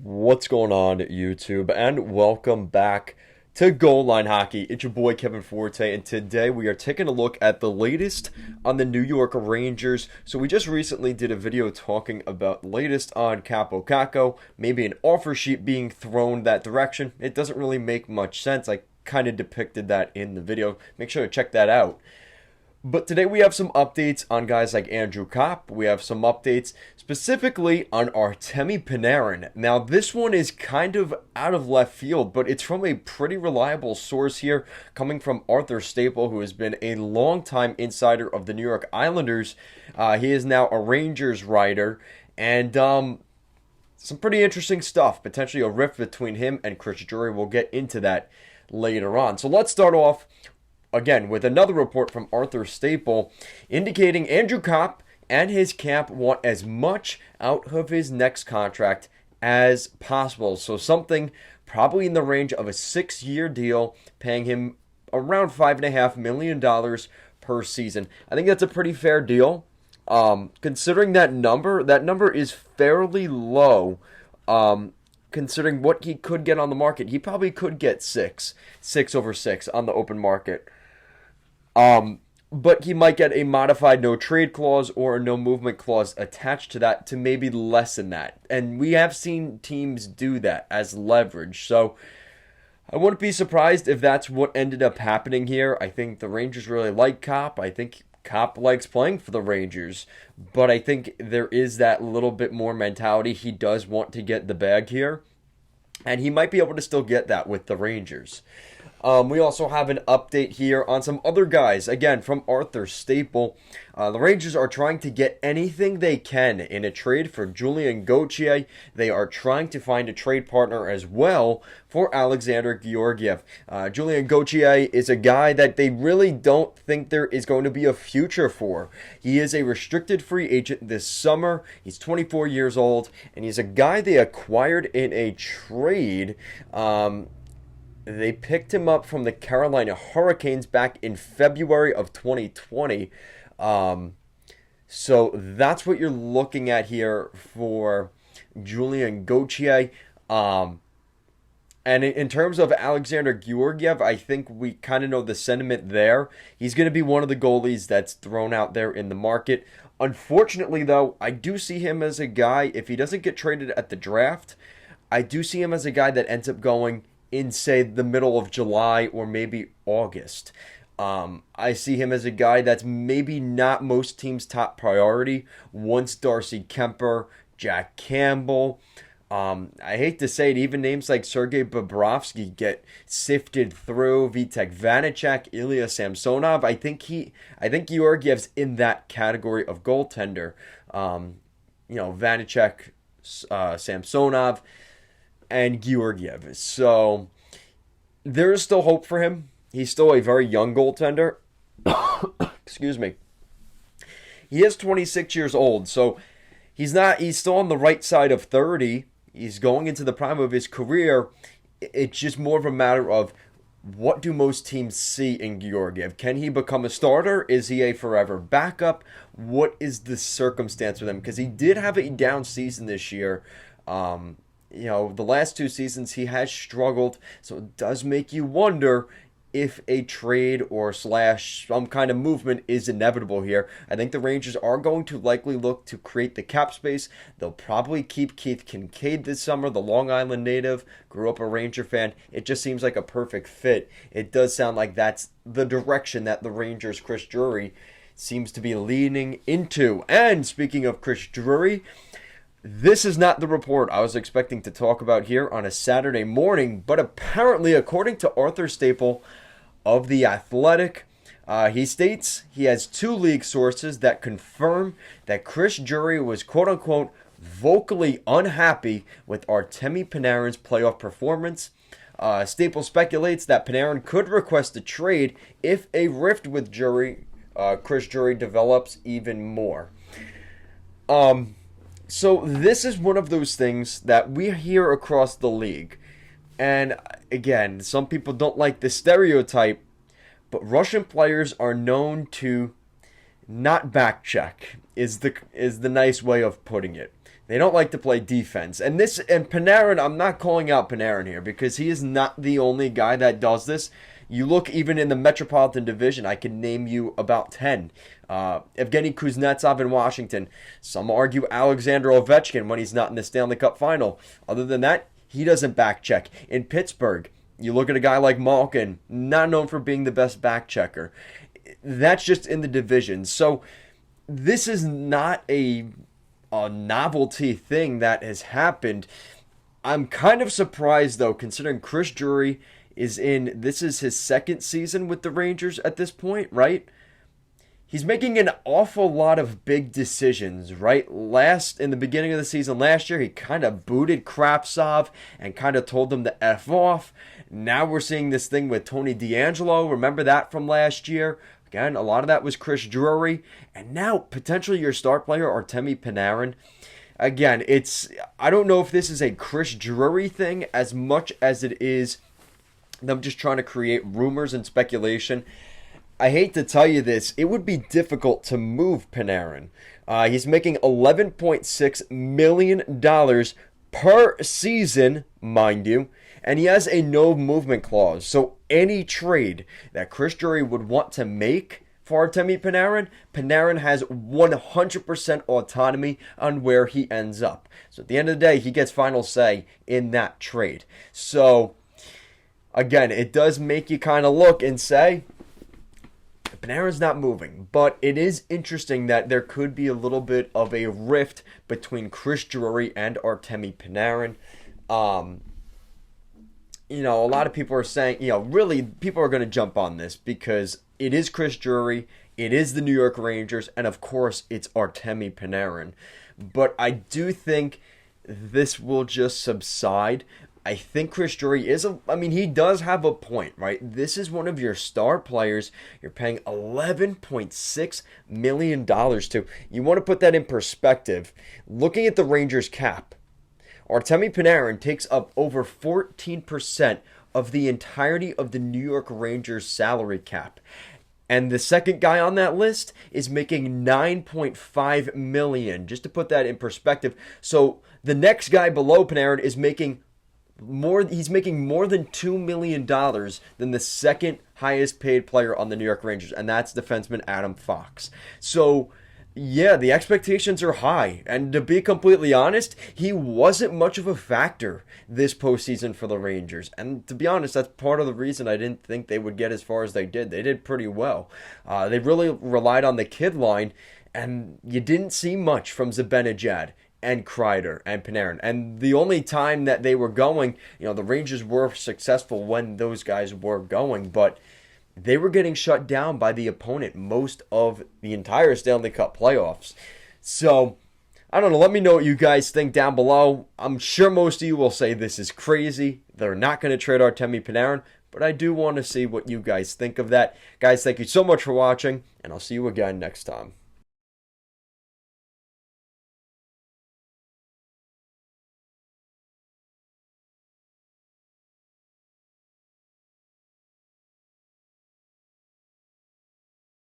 What's going on, YouTube? And welcome back to Goal Line Hockey. It's your boy Kevin Forte, and today we are taking a look at the latest on the New York Rangers. So we just recently did a video talking about the latest on Capo Caco, maybe an offer sheet being thrown that direction. It doesn't really make much sense. I kind of depicted that in the video. Make sure to check that out. But today we have some updates on guys like Andrew Kopp. We have some updates specifically on Artemi Panarin. Now, this one is kind of out of left field, but it's from a pretty reliable source here, coming from Arthur Staple, who has been a longtime insider of the New York Islanders. He is now a Rangers writer, and some pretty interesting stuff. Potentially a rift between him and Chris Drury. We'll get into that later on. So let's start off again with another report from Arthur Staple indicating Andrew Kopp and his camp want as much out of his next contract as possible. So something probably in the range of a 6-year deal, paying him around $5.5 million per season. I think that's a pretty fair deal. Considering that number is fairly low. Considering what he could get on the market, he probably could get six over 6 on the open market. But he might get a modified no trade clause or a no movement clause attached to that to maybe lessen that. And we have seen teams do that as leverage. So I wouldn't be surprised if that's what ended up happening here. I think the Rangers really like Kopp. I think Kopp likes playing for the Rangers. But I think there is that little bit more mentality. He does want to get the bag here. And he might be able to still get that with the Rangers. We also have an update here on some other guys, again, from Arthur Staple. The Rangers are trying to get anything they can in a trade for Julian Gotcha. They are trying to find a trade partner as well for Alexander Georgiev. Julian Gotcha is a guy that they really don't think there is going to be a future for. He is a restricted free agent this summer. He's 24 years old, and he's a guy they acquired in a trade. They picked him up from the Carolina Hurricanes back in February of 2020. So that's what you're looking at here for Julian Gotcha. And in terms of Alexander Georgiev, I think we kind of know the sentiment there. He's going to be one of the goalies that's thrown out there in the market. Unfortunately, though, I do see him as a guy, if he doesn't get traded at the draft, I do see him as a guy that ends up going in, say, the middle of July or maybe August. I see him as a guy that's maybe not most teams' top priority once Darcy Kemper, Jack Campbell, I hate to say it, even names like Sergei Bobrovsky get sifted through. Vitek Vanacek, Ilya Samsonov. I think Georgiev's in that category of goaltender. Vanacek, Samsonov, and Georgiev. So there is still hope for him. He's still a very young goaltender. Excuse me. He is 26 years old, so he's still on the right side of 30. He's going into the prime of his career. It's just more of a matter of what do most teams see in Georgiev? Can he become a starter? Is he a forever backup? What is the circumstance with him? Because he did have a down season this year. The last 2 seasons he has struggled, so it does make you wonder if a trade or slash some kind of movement is inevitable here. I think the Rangers are going to likely look to create the cap space. They'll probably keep Keith Kincaid this summer, the Long Island native, grew up a Ranger fan. It just seems like a perfect fit. It does sound like that's the direction that the Rangers' Chris Drury seems to be leaning into. And speaking of Chris Drury, this is not the report I was expecting to talk about here on a Saturday morning, but apparently, according to Arthur Staple of The Athletic, he states he has 2 league sources that confirm that Chris Drury was quote-unquote vocally unhappy with Artemi Panarin's playoff performance. Staple speculates that Panarin could request a trade if a rift with Chris Drury develops even more. So this is one of those things that we hear across the league. And again, some people don't like the stereotype, but Russian players are known to not back check is the nice way of putting it. They don't like to play defense. And Panarin, I'm not calling out Panarin here because he is not the only guy that does this. You look even in the Metropolitan Division, I can name you about 10. Evgeny Kuznetsov in Washington. Some argue Alexander Ovechkin when he's not in the Stanley Cup final. Other than that, he doesn't back check. In Pittsburgh, you look at a guy like Malkin, not known for being the best back checker. That's just in the division. So this is not a novelty thing that has happened. I'm kind of surprised, though, considering Chris Drury this is his second season with the Rangers at this point, right? He's making an awful lot of big decisions, right? In the beginning of the season last year, he kind of booted Kravtsov and kind of told him to F off. Now we're seeing this thing with Tony DeAngelo. Remember that from last year? Again, a lot of that was Chris Drury. And now, potentially your star player, Artemi Panarin. Again, I don't know if this is a Chris Drury thing as much as it is them just trying to create rumors and speculation. I hate to tell you this, it would be difficult to move Panarin. He's making $11.6 million per season, mind you, and he has a no movement clause. So any trade that Chris Drury would want to make for Artemi Panarin, Panarin has 100% autonomy on where he ends up. So at the end of the day, he gets final say in that trade. So again, it does make you kind of look and say, Panarin's not moving. But it is interesting that there could be a little bit of a rift between Chris Drury and Artemi Panarin. A lot of people are saying, really, people are going to jump on this because it is Chris Drury, it is the New York Rangers, and of course, it's Artemi Panarin. But I do think this will just subside. I think Chris Drury he does have a point, right? This is one of your star players you're paying $11.6 million to. You want to put that in perspective. Looking at the Rangers cap, Artemi Panarin takes up over 14% of the entirety of the New York Rangers salary cap. And the second guy on that list is making $9.5 million. Just to put that in perspective. So the next guy below Panarin is making he's making more than $2 million than the second highest paid player on the New York Rangers, and that's defenseman Adam Fox. So, yeah, the expectations are high, and to be completely honest, he wasn't much of a factor this postseason for the Rangers, and to be honest, that's part of the reason I didn't think they would get as far as they did. They did pretty well. They really relied on the kid line, and you didn't see much from Zibanejad and Kreider and Panarin. And the only time that they were going, the Rangers were successful when those guys were going, but they were getting shut down by the opponent most of the entire Stanley Cup playoffs. So, I don't know. Let me know what you guys think down below. I'm sure most of you will say this is crazy. They're not going to trade Artemi Panarin, but I do want to see what you guys think of that. Guys, thank you so much for watching, and I'll see you again next time.